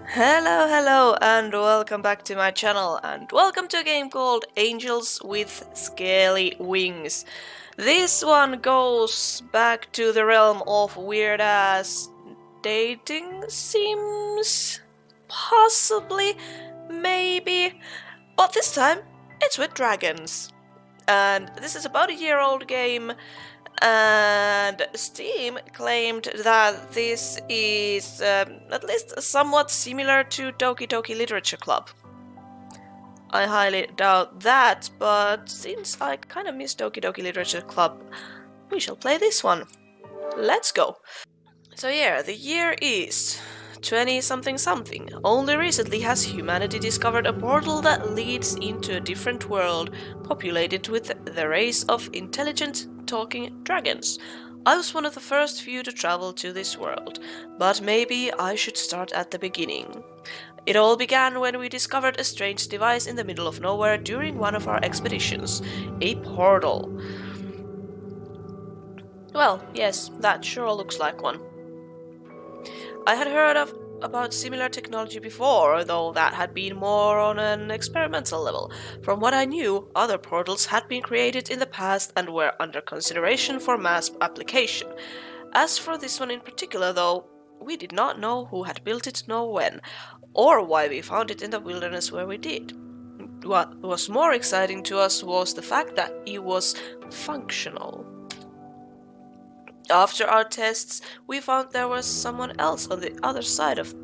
Hello, and welcome back to my channel, and welcome to a game called Angels with Scaly Wings. This one goes back to the realm of weird-ass dating sims? Possibly? Maybe? But this time, it's with dragons. And this is about a year-old game, and Steam claimed that this is at least somewhat similar to Doki Doki Literature Club. I highly doubt that, but since I kind of miss Doki Doki Literature Club, we shall play this one. Let's go! So yeah, the year is 20-something something. Only recently has humanity discovered a portal that leads into a different world, populated with the race of intelligent, talking dragons. I was one of the first few to travel to this world, but maybe I should start at the beginning. It all began when we discovered a strange device in the middle of nowhere during one of our expeditions. A portal. Well, yes, that sure looks like one. I had heard about similar technology before, though that had been more on an experimental level. From what I knew, other portals had been created in the past and were under consideration for mass application. As for this one in particular, though, we did not know who had built it nor when, or why we found it in the wilderness where we did. What was more exciting to us was the fact that it was functional. After our tests, we found there was someone else on the other side of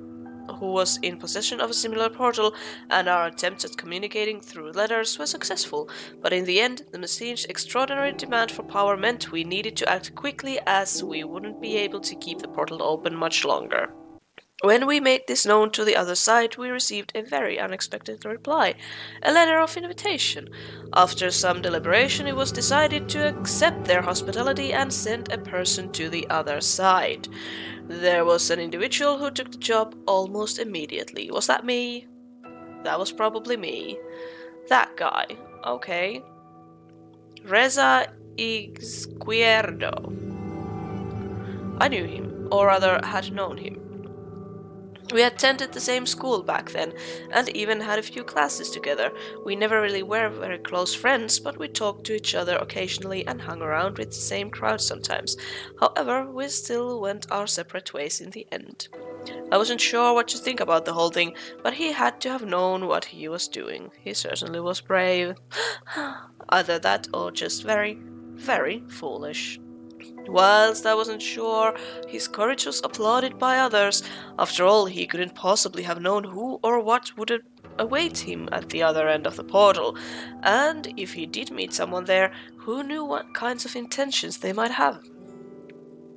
who was in possession of a similar portal, and our attempts at communicating through letters were successful, but in the end, the machine's extraordinary demand for power meant we needed to act quickly as we wouldn't be able to keep the portal open much longer. When we made this known to the other side, we received a very unexpected reply, a letter of invitation. After some deliberation, it was decided to accept their hospitality and send a person to the other side. There was an individual who took the job almost immediately. Was that me? That was probably me. That guy. Okay. Reza Izquierdo. I knew him, or rather had known him. We attended the same school back then, and even had a few classes together. We never really were very close friends, but we talked to each other occasionally and hung around with the same crowd sometimes. However, we still went our separate ways in the end. I wasn't sure what to think about the whole thing, but he had to have known what he was doing. He certainly was brave. Either that or just very, very foolish. Whilst I wasn't sure, his courage was applauded by others. After all, he couldn't possibly have known who or what would await him at the other end of the portal, and if he did meet someone there, who knew what kinds of intentions they might have?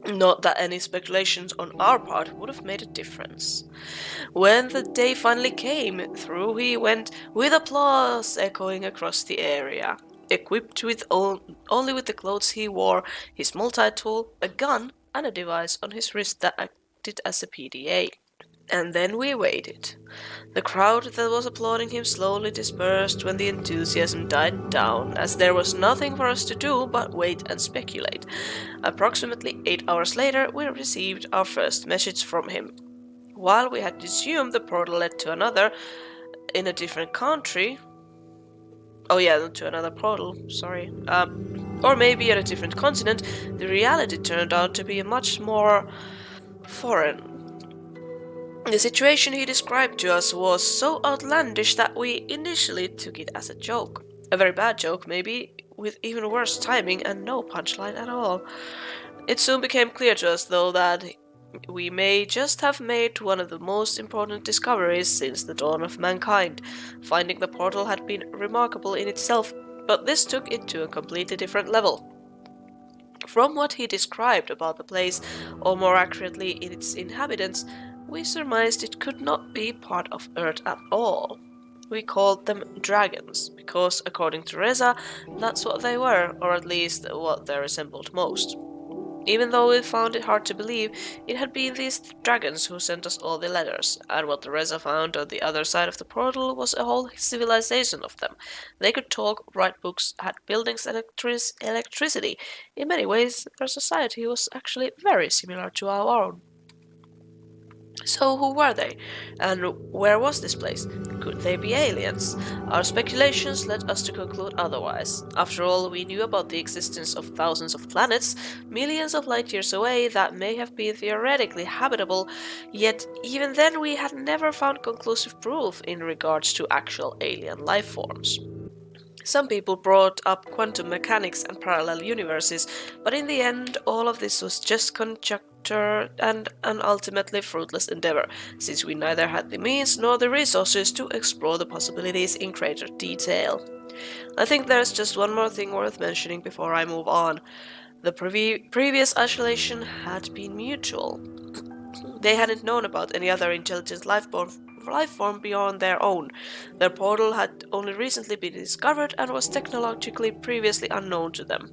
Not that any speculations on our part would have made a difference. When the day finally came, through he went, with applause echoing across the area. Equipped with only with the clothes he wore, his multi-tool, a gun, and a device on his wrist that acted as a PDA. And then we waited. The crowd that was applauding him slowly dispersed when the enthusiasm died down, as there was nothing for us to do but wait and speculate. Approximately 8 hours later, we received our first message from him. While we had assumed the portal led to another, in a different country, to another portal, sorry. Or maybe at a different continent, the reality turned out to be much more foreign. The situation he described to us was so outlandish that we initially took it as a joke. A very bad joke, maybe, with even worse timing and no punchline at all. It soon became clear to us, though, that we may just have made one of the most important discoveries since the dawn of mankind. Finding the portal had been remarkable in itself, but this took it to a completely different level. From what he described about the place, or more accurately its inhabitants, we surmised it could not be part of Earth at all. We called them dragons, because according to Reza, that's what they were, or at least what they resembled most. Even though we found it hard to believe, it had been these dragons who sent us all the letters, and what the Reza found on the other side of the portal was a whole civilization of them. They could talk, write books, had buildings, electricity. In many ways, their society was actually very similar to our own. So who were they? And where was this place? Could they be aliens? Our speculations led us to conclude otherwise. After all, we knew about the existence of thousands of planets, millions of light years away, that may have been theoretically habitable, yet even then we had never found conclusive proof in regards to actual alien life forms. Some people brought up quantum mechanics and parallel universes, but in the end, all of this was just conjecture and an ultimately fruitless endeavor, since we neither had the means nor the resources to explore the possibilities in greater detail. I think there's just one more thing worth mentioning before I move on. The previous isolation had been mutual. They hadn't known about any other intelligent life form beyond their own. Their portal had only recently been discovered and was technologically previously unknown to them.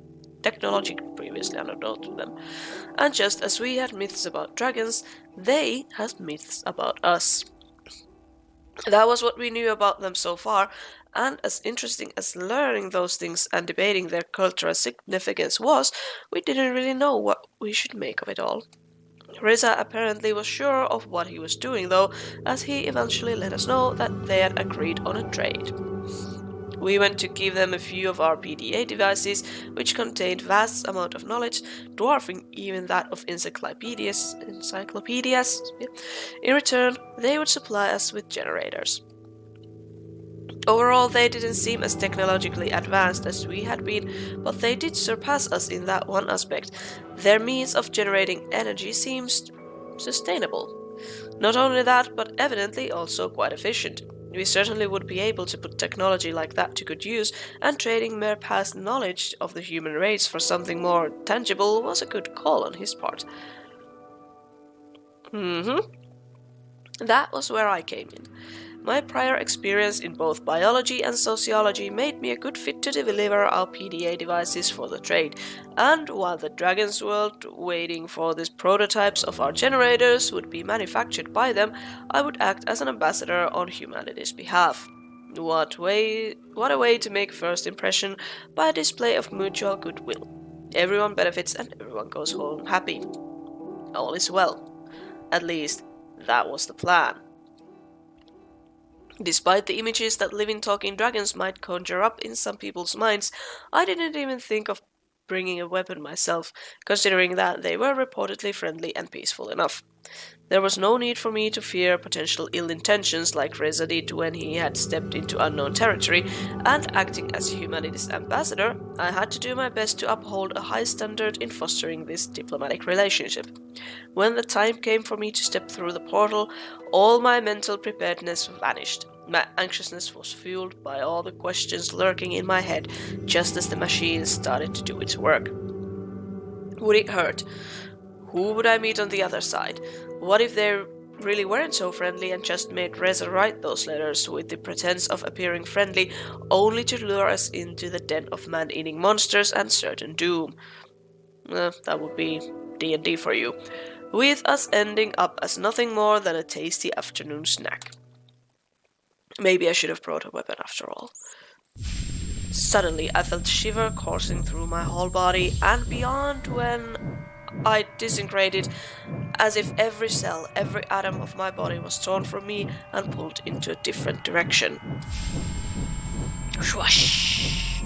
And just as we had myths about dragons, they had myths about us. That was what we knew about them so far, and as interesting as learning those things and debating their cultural significance was, we didn't really know what we should make of it all. Reza apparently was sure of what he was doing though, as he eventually let us know that they had agreed on a trade. We went to give them a few of our PDA devices, which contained vast amount of knowledge, dwarfing even that of encyclopedias. In return, they would supply us with generators. Overall, they didn't seem as technologically advanced as we had been, but they did surpass us in that one aspect. Their means of generating energy seems sustainable. Not only that, but evidently also quite efficient. We certainly would be able to put technology like that to good use, and trading mere past knowledge of the human race for something more tangible was a good call on his part. That was where I came in. My prior experience in both biology and sociology made me a good fit to deliver our PDA devices for the trade, and while the Dragons were waiting for these prototypes of our generators would be manufactured by them, I would act as an ambassador on humanity's behalf. What a way to make first impression by a display of mutual goodwill. Everyone benefits and everyone goes home happy. All is well. At least, that was the plan. Despite the images that living talking dragons might conjure up in some people's minds, I didn't even think of bringing a weapon myself, considering that they were reportedly friendly and peaceful enough. There was no need for me to fear potential ill intentions like Reza did when he had stepped into unknown territory, and acting as humanity's ambassador, I had to do my best to uphold a high standard in fostering this diplomatic relationship. When the time came for me to step through the portal, all my mental preparedness vanished. My anxiousness was fueled by all the questions lurking in my head just as the machine started to do its work. Would it hurt? Who would I meet on the other side? What if they really weren't so friendly and just made Reza write those letters with the pretense of appearing friendly, only to lure us into the den of man-eating monsters and certain doom? That would be D&D for you, with us ending up as nothing more than a tasty afternoon snack. Maybe I should have brought a weapon after all. Suddenly, I felt a shiver coursing through my whole body, and beyond when I disintegrated, as if every cell, every atom of my body was torn from me and pulled into a different direction. Swoosh!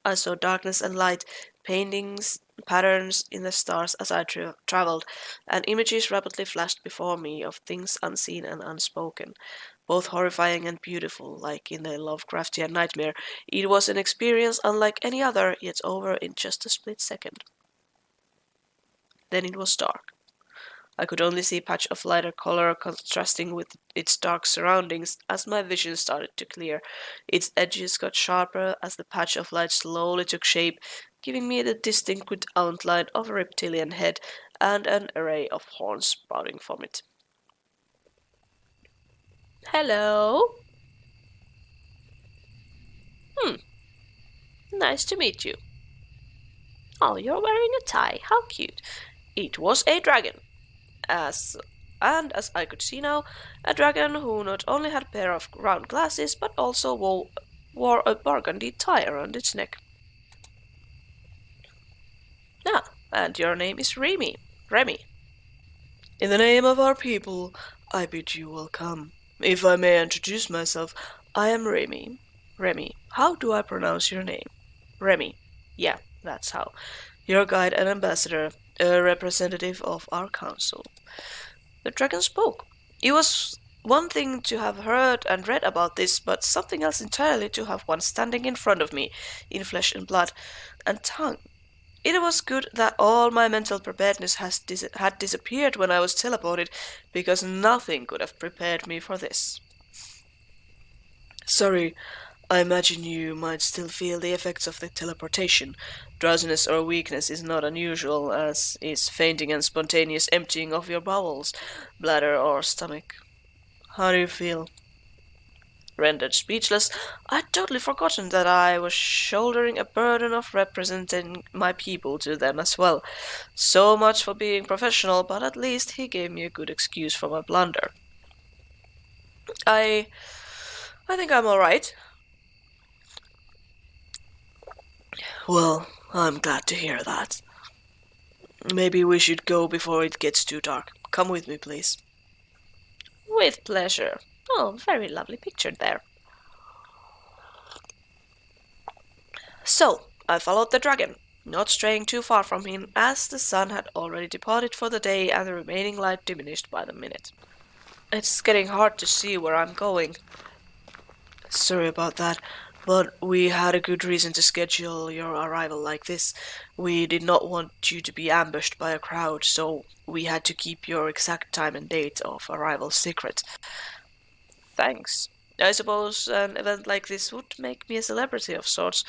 I saw darkness and light, paintings, patterns in the stars as I traveled, and images rapidly flashed before me of things unseen and unspoken, both horrifying and beautiful, like in a Lovecraftian nightmare. It was an experience unlike any other, yet over in just a split second. Then it was dark. I could only see a patch of lighter color contrasting with its dark surroundings as my vision started to clear. Its edges got sharper as the patch of light slowly took shape, giving me the distinct outline of a reptilian head and an array of horns sprouting from it. Hello? Nice to meet you. Oh, you're wearing a tie. How cute. It was a dragon. As I could see now, a dragon who not only had a pair of round glasses but also wore a burgundy tie around its neck. Ah, and your name is Remy. Remy. In the name of our people, I bid you welcome. If I may introduce myself, I am Remy. Remy. How do I pronounce your name? Remy. Yeah, that's how. Your guide and ambassador, a representative of our council. The dragon spoke. It was one thing to have heard and read about this, but something else entirely to have one standing in front of me, in flesh and blood, and tongue. It was good that all my mental preparedness had disappeared when I was teleported, because nothing could have prepared me for this. Sorry, I imagine you might still feel the effects of the teleportation. Drowsiness or weakness is not unusual, as is fainting and spontaneous emptying of your bowels, bladder, or stomach. How do you feel? Rendered speechless, I'd totally forgotten that I was shouldering a burden of representing my people to them as well. So much for being professional, but at least he gave me a good excuse for my blunder. I think I'm alright. Well, I'm glad to hear that. Maybe we should go before it gets too dark. Come with me, please. With pleasure. Oh, very lovely picture there. So, I followed the dragon, not straying too far from him, as the sun had already departed for the day and the remaining light diminished by the minute. It's getting hard to see where I'm going. Sorry about that, but we had a good reason to schedule your arrival like this. We did not want you to be ambushed by a crowd, so we had to keep your exact time and date of arrival secret. Thanks. I suppose an event like this would make me a celebrity of sorts.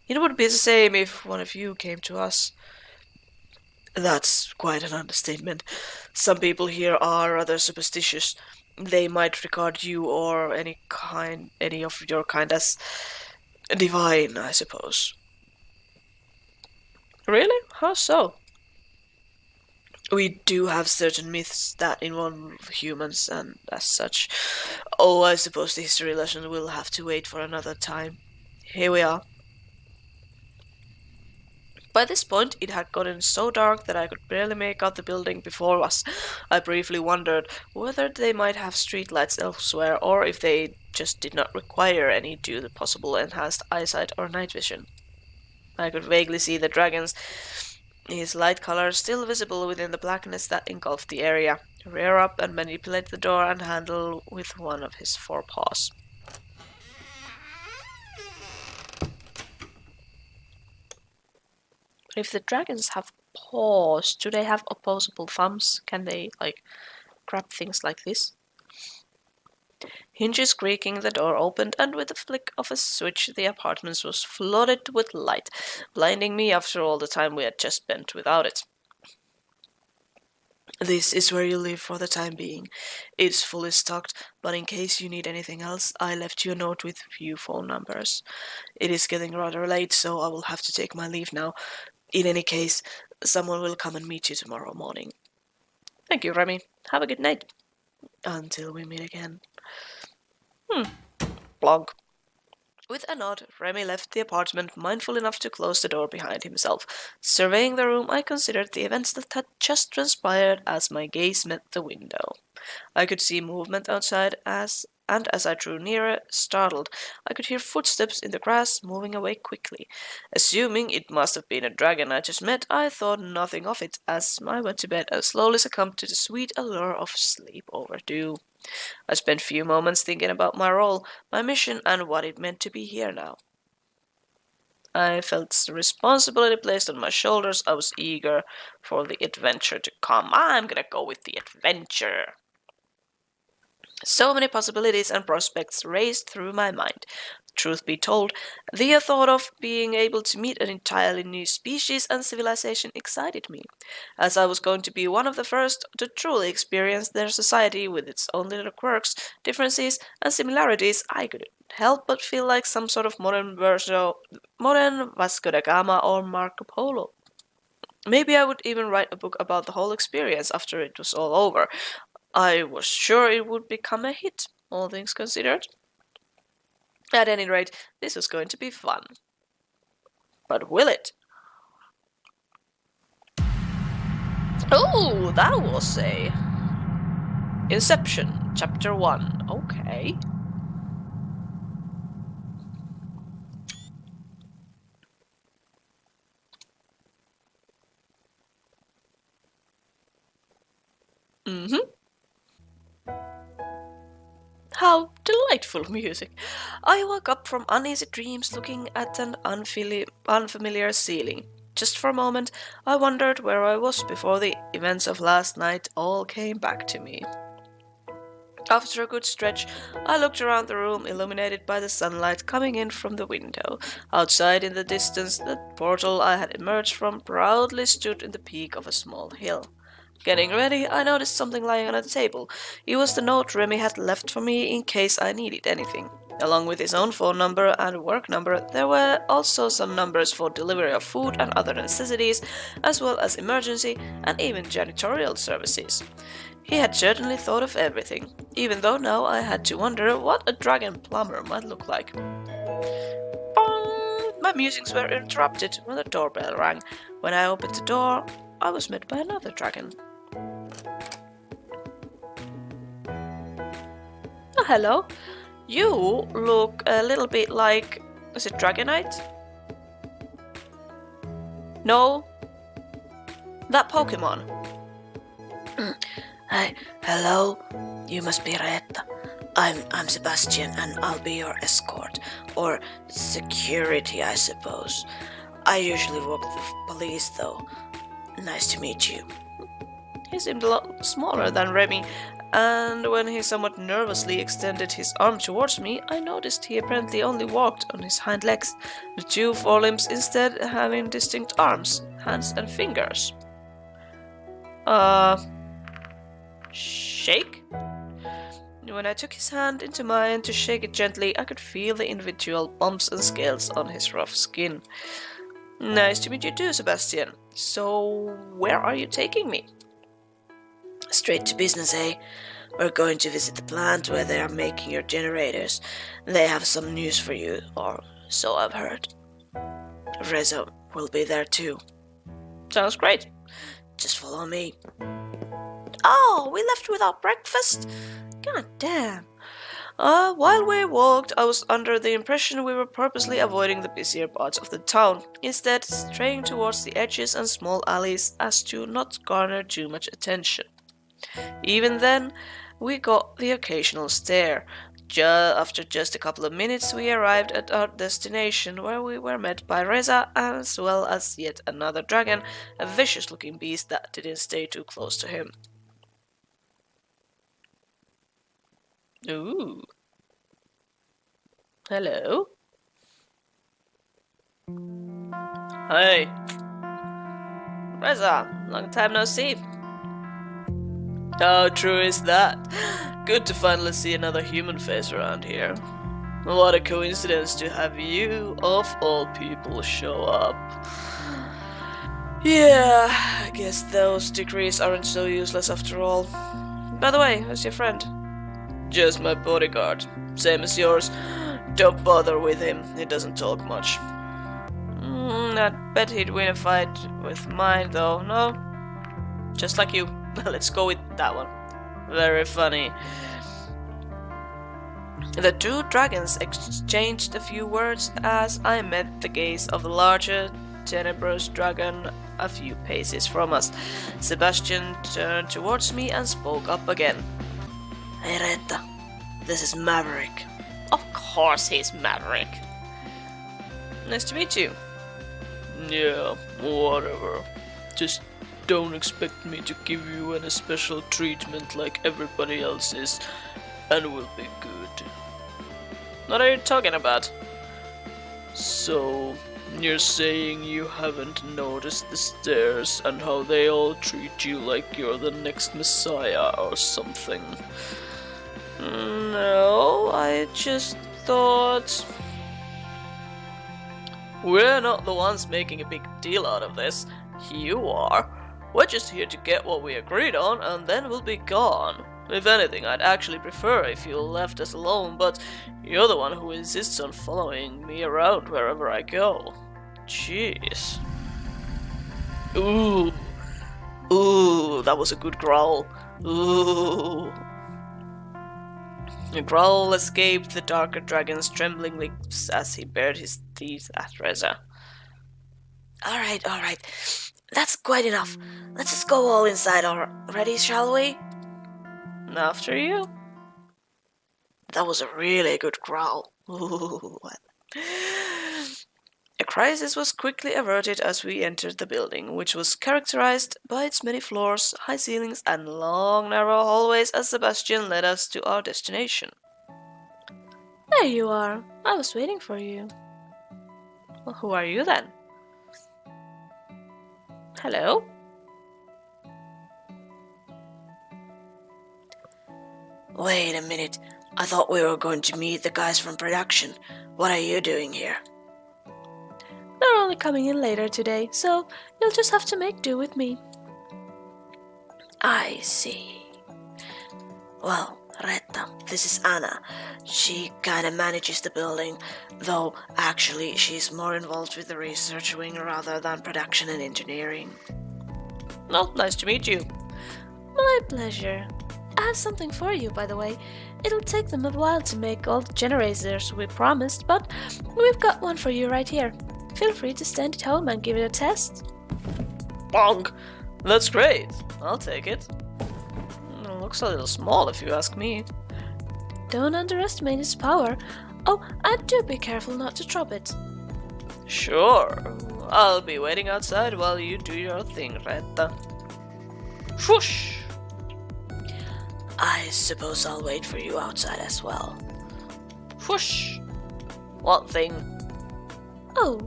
It would be the same if one of you came to us. That's quite an understatement. Some people here are rather superstitious. They might regard you or any of your kind as divine, I suppose. Really? How so? We do have certain myths that involve humans, and as such. Oh, I suppose the history lesson will have to wait for another time. Here we are. By this point, it had gotten so dark that I could barely make out the building before us. I briefly wondered whether they might have streetlights elsewhere, or if they just did not require any due to the possible enhanced eyesight or night vision. I could vaguely see the dragons, his light color still visible within the blackness that engulfed the area, rear up and manipulate the door and handle with one of his forepaws. If the dragons have paws, do they have opposable thumbs? Can they, grab things like this? Hinges creaking, the door opened, and with the flick of a switch, the apartment was flooded with light, blinding me after all the time we had just spent without it. This is where you live for the time being. It's fully stocked, but in case you need anything else, I left you a note with few phone numbers. It is getting rather late, so I will have to take my leave now. In any case, someone will come and meet you tomorrow morning. Thank you, Remy. Have a good night. Until we meet again. Blog. With a nod, Remy left the apartment, mindful enough to close the door behind himself. Surveying the room, I considered the events that had just transpired as my gaze met the window. I could see movement outside and as I drew nearer, startled, I could hear footsteps in the grass moving away quickly. Assuming it must have been a dragon I just met, I thought nothing of it as I went to bed and slowly succumbed to the sweet allure of sleep overdue. I spent few moments thinking about my role, my mission, and what it meant to be here now. I felt the responsibility placed on my shoulders. I was eager for the adventure to come. I'm gonna go with the adventure. So many possibilities and prospects raced through my mind. Truth be told, the thought of being able to meet an entirely new species and civilization excited me, as I was going to be one of the first to truly experience their society with its own little quirks, differences, and similarities. I couldn't help but feel like some sort of modern Vasco da Gama or Marco Polo. Maybe I would even write a book about the whole experience after it was all over. I was sure it would become a hit, all things considered. At any rate, this was going to be fun. But will it? Oh, that was a Inception, Chapter 1. Okay. Mm-hmm. How delightful music! I woke up from uneasy dreams looking at an unfamiliar ceiling. Just for a moment, I wondered where I was before the events of last night all came back to me. After a good stretch, I looked around the room, illuminated by the sunlight coming in from the window. Outside in the distance, the portal I had emerged from proudly stood in the peak of a small hill. Getting ready, I noticed something lying on the table. It was the note Remy had left for me in case I needed anything. Along with his own phone number and work number, there were also some numbers for delivery of food and other necessities, as well as emergency and even janitorial services. He had certainly thought of everything, even though now I had to wonder what a dragon plumber might look like. Bong! My musings were interrupted when the doorbell rang. When I opened the door, I was met by another dragon. Oh, hello. You look a little bit like... is it Dragonite? No. That Pokemon. Hi, hello. You must be Reetta. I'm Sebastian, and I'll be your escort, or security, I suppose. I usually work with the police, though. Nice to meet you. He seemed a lot smaller than Remy, and when he somewhat nervously extended his arm towards me, I noticed he apparently only walked on his hind legs, the two forelimbs instead having distinct arms, hands, and fingers. Shake? When I took his hand into mine to shake it gently, I could feel the individual bumps and scales on his rough skin. Nice to meet you too, Sebastian. So, where are you taking me? Straight to business, eh? We're going to visit the plant where they are making your generators. They have some news for you, or so I've heard. Reza will be there too. Sounds great. Just follow me. Oh, we left without breakfast? God damn. While we walked, I was under the impression we were purposely avoiding the busier parts of the town, instead straying towards the edges and small alleys as to not garner too much attention. Even then, we got the occasional stare. After just a couple of minutes, we arrived at our destination, where we were met by Reza, as well as yet another dragon, a vicious-looking beast that didn't stay too close to him. Ooh. Hello. Hey. Reza, long time no see. How true is that? Good to finally see another human face around here. What a coincidence to have you, of all people, show up. Yeah, I guess those degrees aren't so useless after all. By the way, how's your friend? Just my bodyguard. Same as yours. Don't bother with him, he doesn't talk much. I bet he'd win a fight with mine though, no? Just like you. Let's go with that one. Very funny. The two dragons exchanged a few words as I met the gaze of the larger, tenebrous dragon a few paces from us. Sebastian turned towards me and spoke up again. Hey Reetta, this is Maverick. Of course he's Maverick. Nice to meet you. Yeah, whatever. Just don't expect me to give you any special treatment like everybody else is, and we'll be good. What are you talking about? So, you're saying you haven't noticed the stairs and how they all treat you like you're the next messiah or something? No, I just thought... We're not the ones making a big deal out of this. You are. We're just here to get what we agreed on, and then we'll be gone. If anything, I'd actually prefer if you left us alone, but you're the one who insists on following me around wherever I go. Jeez. Ooh. Ooh, that was a good growl. Ooh. A growl escaped the darker dragon's trembling lips as he bared his teeth at Reza. Alright. That's quite enough. Let's just go all inside already, shall we? After you. That was a really good growl. Ooh. A crisis was quickly averted as we entered the building, which was characterized by its many floors, high ceilings, and long, narrow hallways as Sebastian led us to our destination. There you are. I was waiting for you. Well, who are you then? Hello? Wait a minute. I thought we were going to meet the guys from production. What are you doing here? They're only coming in later today, so you'll just have to make do with me. I see. Well, Reetta, this is Anna. She kinda manages the building, though actually she's more involved with the research wing rather than production and engineering. Well, nice to meet you. My pleasure. I have something for you, by the way. It'll take them a while to make all the generators we promised, but we've got one for you right here. Feel free to stand at home and give it a test. Bonk! That's great. I'll take it. It looks a little small if you ask me. Don't underestimate its power. Oh, and do be careful not to drop it. Sure. I'll be waiting outside while you do your thing, Reetta. Whoosh! I suppose I'll wait for you outside as well. Whoosh! What thing? Oh,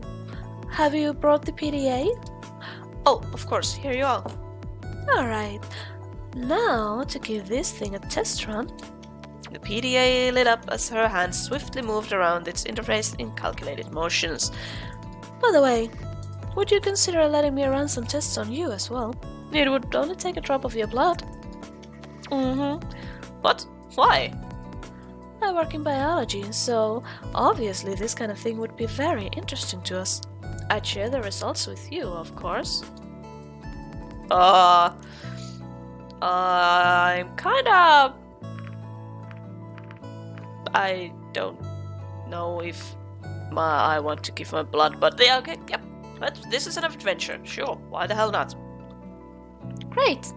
have you brought the PDA? Oh, of course, here you are. Alright, now to give this thing a test run. The PDA lit up as her hand swiftly moved around its interface in calculated motions. By the way, would you consider letting me run some tests on you as well? It would only take a drop of your blood. What? Why? I work in biology, so obviously this kind of thing would be very interesting to us. I'd share the results with you, of course. I'm kinda... I don't know if I want to give my blood, but yeah, okay, yep. But this is an adventure, sure, why the hell not? Great!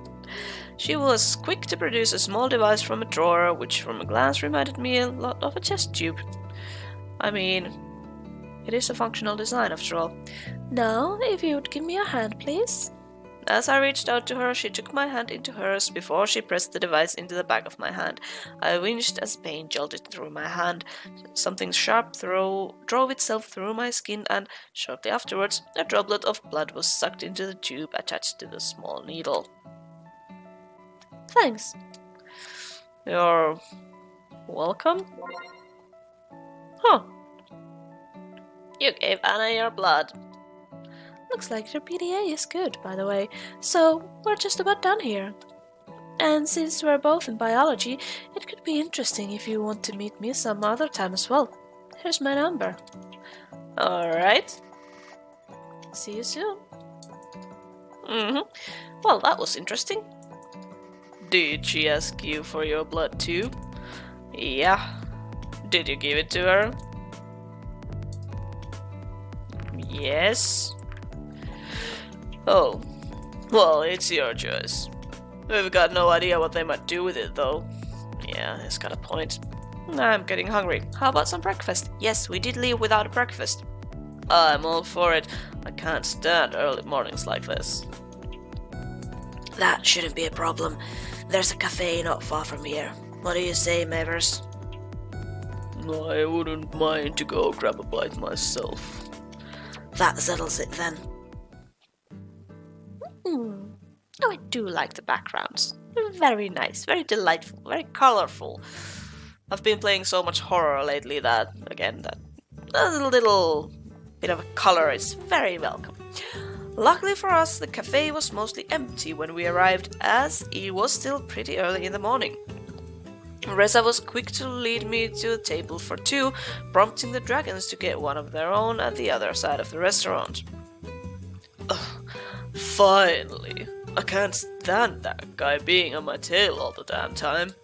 She was quick to produce a small device from a drawer, which from a glance reminded me a lot of a test tube. I mean, it is a functional design after all. Now, if you would give me a hand, please. As I reached out to her, she took my hand into hers before she pressed the device into the back of my hand. I winced as pain jolted through my hand. Something sharp drove itself through my skin, and shortly afterwards, a droplet of blood was sucked into the tube attached to the small needle. Thanks. You're welcome? Huh. You gave Anna your blood. Looks like your PDA is good, by the way, so we're just about done here. And since we're both in biology, it could be interesting if you want to meet me some other time as well. Here's my number. Alright. See you soon. Well, that was interesting. Did she ask you for your blood too? Yeah. Did you give it to her? Yes. Oh. Well, it's your choice. We've got no idea what they might do with it, though. Yeah, it's got a point. I'm getting hungry. How about some breakfast? Yes, we did leave without a breakfast. I'm all for it. I can't stand early mornings like this. That shouldn't be a problem. There's a cafe not far from here. What do you say, Mavers? I wouldn't mind to go grab a bite myself. That settles it then. Oh, I do like the backgrounds. They're very nice, very delightful, very colorful. I've been playing so much horror lately that, again, that a little bit of color is very welcome. Luckily for us, the cafe was mostly empty when we arrived, as it was still pretty early in the morning. Reza was quick to lead me to a table for two, prompting the dragons to get one of their own at the other side of the restaurant. Finally, I can't stand that guy being on my tail all the damn time.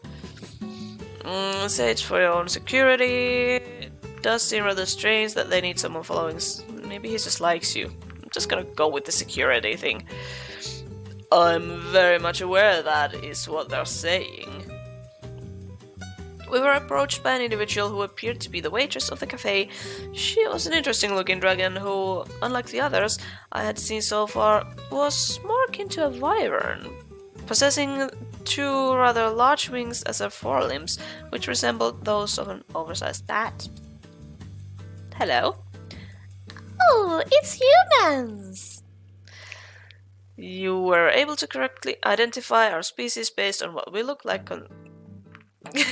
Say it's for your own security. It does seem rather strange that they need someone following. Maybe he just likes you. I'm just gonna go with the security thing. I'm very much aware that is what they're saying. We were approached by an individual who appeared to be the waitress of the cafe. She was an interesting looking dragon who, unlike the others I had seen so far, was more akin to a wyvern, possessing two rather large wings as her forelimbs, which resembled those of an oversized bat. Hello? Oh, it's humans! You were able to correctly identify our species based on what we look like.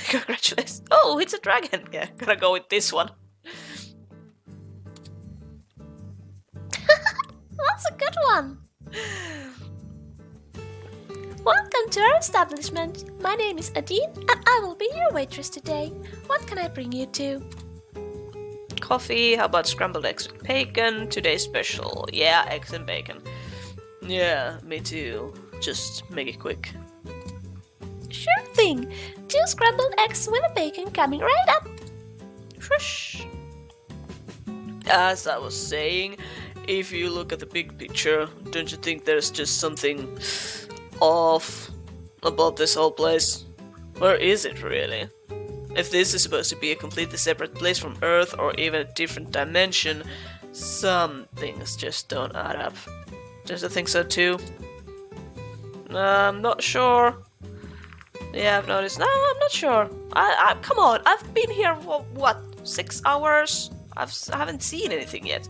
Congratulations. Oh, it's a dragon. Yeah, gotta go with this one. That's a good one! Welcome to our establishment. My name is Adine and I will be your waitress today. What can I bring you to? Coffee, how about scrambled eggs with bacon? Today's special. Yeah, eggs and bacon. Yeah, me too. Just make it quick. Sure thing. 2 scrambled eggs with a bacon coming right up. Shush. As I was saying, if you look at the big picture, don't you think there's just something off about this whole place? Where is it really? If this is supposed to be a completely separate place from Earth or even a different dimension, some things just don't add up. Don't you think so too? I'm not sure. Yeah, I've noticed. No, I'm not sure. I come on. I've been here for what, 6 hours? I haven't seen anything yet.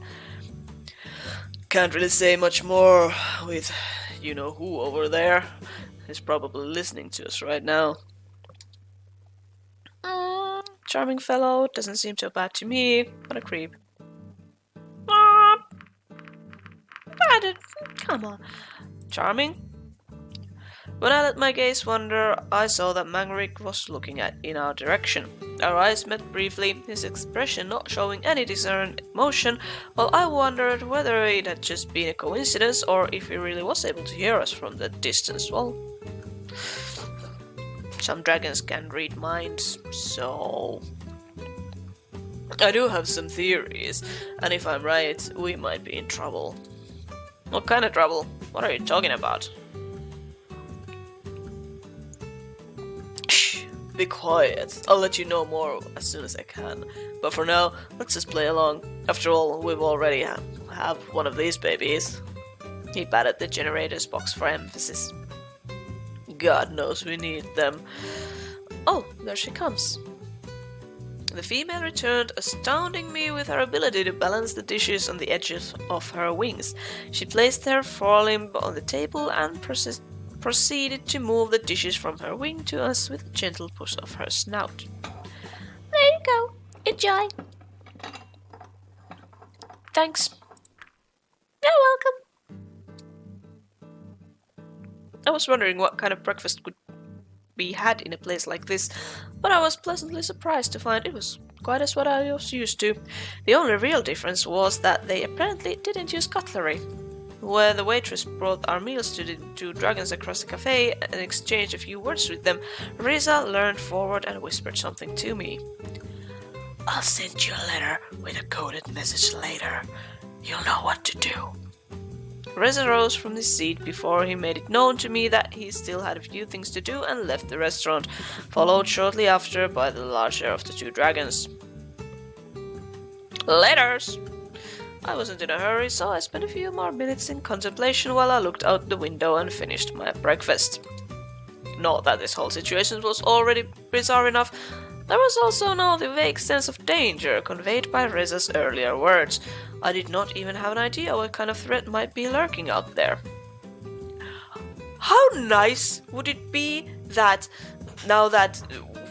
Can't really say much more with you know who over there. He's probably listening to us right now. Charming fellow, doesn't seem too bad to me. What a creep. Come on. Charming? When I let my gaze wander, I saw that Mangrik was looking in our direction. Our eyes met briefly, his expression not showing any discerned emotion, while I wondered whether it had just been a coincidence or if he really was able to hear us from that distance. Well, some dragons can read minds, so I do have some theories, and if I'm right, we might be in trouble. What kind of trouble? What are you talking about? Shh, be quiet. I'll let you know more as soon as I can. But for now, let's just play along. After all, we've already have one of these babies. He patted the generator's box for emphasis. God knows we need them. Oh, there she comes. The female returned, astounding me with her ability to balance the dishes on the edges of her wings. She placed her forelimb on the table and proceeded to move the dishes from her wing to us with a gentle push of her snout. There you go. Enjoy. Thanks. You're welcome. I was wondering what kind of breakfast could be had in a place like this, but I was pleasantly surprised to find it was quite as what I was used to. The only real difference was that they apparently didn't use cutlery. Where the waitress brought our meals to the 2 dragons across the cafe and exchanged a few words with them, Riza leaned forward and whispered something to me. I'll send you a letter with a coded message later. You'll know what to do. Reza rose from his seat before he made it known to me that he still had a few things to do and left the restaurant, followed shortly after by the larger of the 2 dragons. Laters! I wasn't in a hurry, so I spent a few more minutes in contemplation while I looked out the window and finished my breakfast. Not that this whole situation was already bizarre enough, there was also now the vague sense of danger conveyed by Reza's earlier words. I did not even have an idea what kind of threat might be lurking out there. How nice would it be that, now that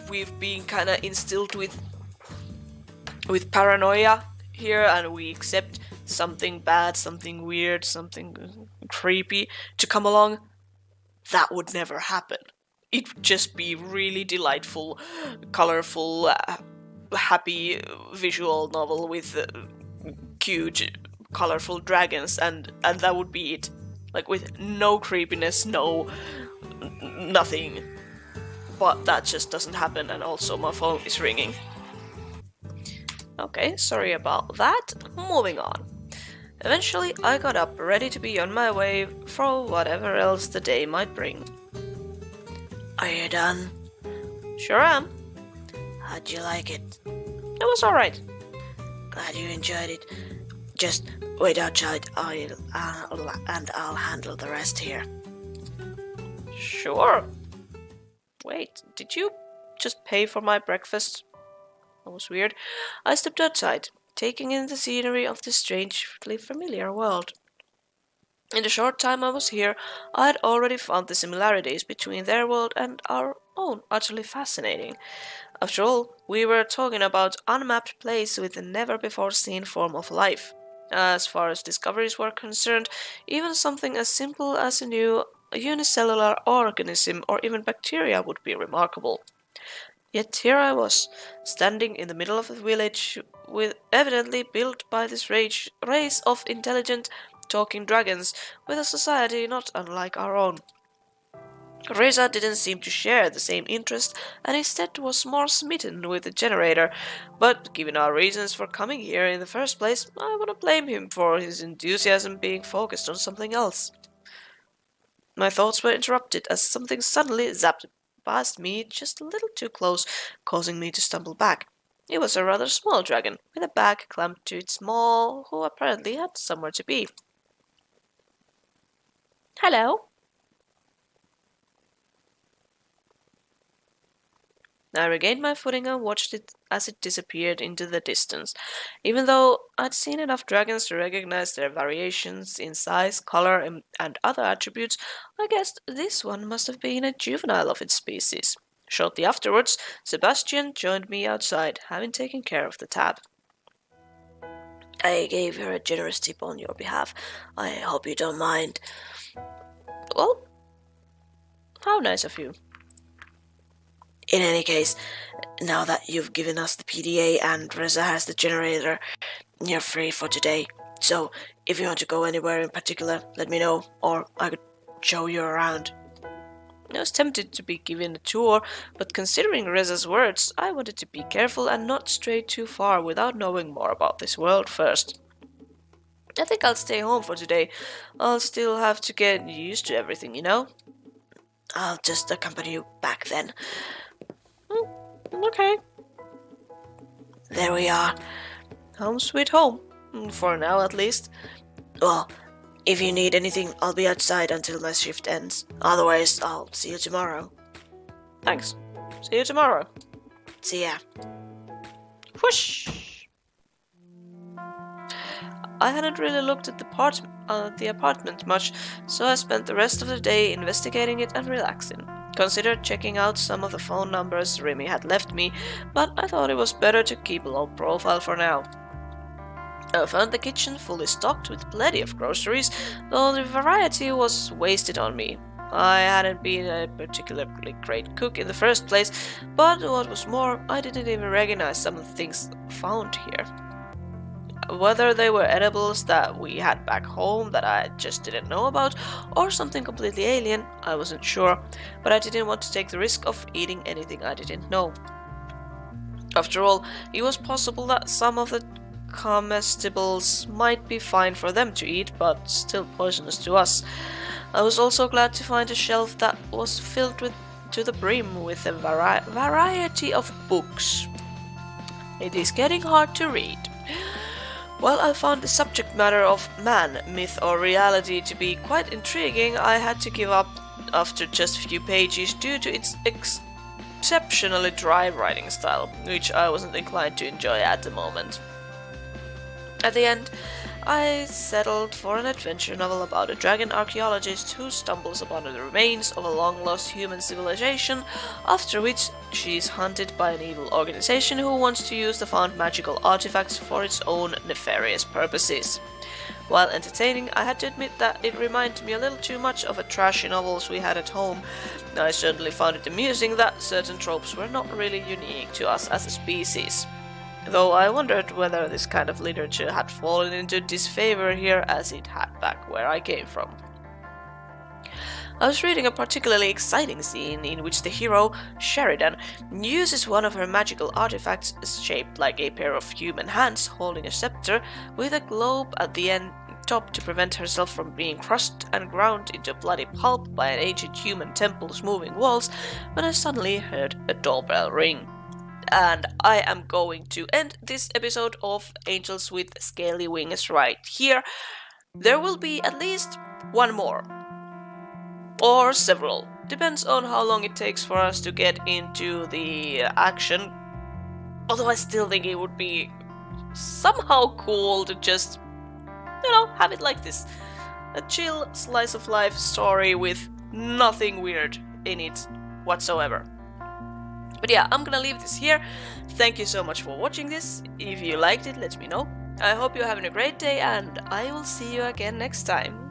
we've been kinda instilled with paranoia here and we accept something bad, something weird, something creepy to come along, that would never happen. It would just be really delightful, colorful, happy visual novel with cute, colorful dragons, and that would be it. Like with no creepiness, nothing. But that just doesn't happen, and also my phone is ringing. Okay, sorry about that. Moving on. Eventually, I got up, ready to be on my way for whatever else the day might bring. Are you done? Sure am. How'd you like it? It was alright. Glad you enjoyed it. Just wait outside, and I'll handle the rest here. Sure. Wait, did you just pay for my breakfast? That was weird. I stepped outside, taking in the scenery of this strangely familiar world. In the short time I was here, I had already found the similarities between their world and our own utterly fascinating. After all, we were talking about unmapped place with a never-before-seen form of life. As far as discoveries were concerned, even something as simple as a new unicellular organism or even bacteria would be remarkable. Yet here I was, standing in the middle of a village with evidently built by this race of intelligent talking dragons with a society not unlike our own. ReettaJ didn't seem to share the same interest and instead was more smitten with the generator, but given our reasons for coming here in the first place, I wouldn't blame him for his enthusiasm being focused on something else. My thoughts were interrupted as something suddenly zapped past me just a little too close, causing me to stumble back. It was a rather small dragon, with a bag clamped to its maw, who apparently had somewhere to be. Hello? I regained my footing and watched it as it disappeared into the distance. Even though I'd seen enough dragons to recognize their variations in size, color, and other attributes, I guessed this one must have been a juvenile of its species. Shortly afterwards, Sebastian joined me outside, having taken care of the tab. I gave her a generous tip on your behalf. I hope you don't mind. Well, how nice of you. In any case, now that you've given us the PDA and Reza has the generator, you're free for today. So, if you want to go anywhere in particular, let me know, or I could show you around. I was tempted to be given a tour, but considering Reza's words, I wanted to be careful and not stray too far without knowing more about this world first. I think I'll stay home for today. I'll still have to get used to everything, you know? I'll just accompany you back then. Okay. There we are. Home sweet home. For now, at least. Well, if you need anything, I'll be outside until my shift ends. Otherwise, I'll see you tomorrow. Thanks. See you tomorrow. See ya. Whoosh! I hadn't really looked at the apartment much, so I spent the rest of the day investigating it and relaxing. Considered checking out some of the phone numbers Remy had left me, but I thought it was better to keep a low profile for now. I found the kitchen fully stocked with plenty of groceries, though the variety was wasted on me. I hadn't been a particularly great cook in the first place, but what was more, I didn't even recognize some of the things found here. Whether they were edibles that we had back home that I just didn't know about, or something completely alien, I wasn't sure, but I didn't want to take the risk of eating anything I didn't know. After all, it was possible that some of the comestibles might be fine for them to eat, but still poisonous to us. I was also glad to find a shelf that was filled to the brim with a variety of books. It is getting hard to read. While I found the subject matter of man, myth or reality to be quite intriguing, I had to give up after just a few pages due to its exceptionally dry writing style, which I wasn't inclined to enjoy at the moment. At the end, I settled for an adventure novel about a dragon archaeologist who stumbles upon the remains of a long-lost human civilization, after which she is hunted by an evil organization who wants to use the found magical artifacts for its own nefarious purposes. While entertaining, I had to admit that it reminded me a little too much of the trashy novels we had at home. I certainly found it amusing that certain tropes were not really unique to us as a species. Though I wondered whether this kind of literature had fallen into disfavor here as it had back where I came from. I was reading a particularly exciting scene in which the hero, Sheridan, uses one of her magical artifacts shaped like a pair of human hands holding a scepter with a globe at the end top to prevent herself from being crushed and ground into bloody pulp by an ancient human temple's moving walls when I suddenly heard a doorbell ring. And I am going to end this episode of Angels with Scaly Wings right here. There will be at least one more. Or several. Depends on how long it takes for us to get into the action. Although I still think it would be somehow cool to just, have it like this. A chill slice of life story with nothing weird in it whatsoever. But yeah, I'm gonna leave this here. Thank you so much for watching this. If you liked it, let me know. I hope you're having a great day and I will see you again next time.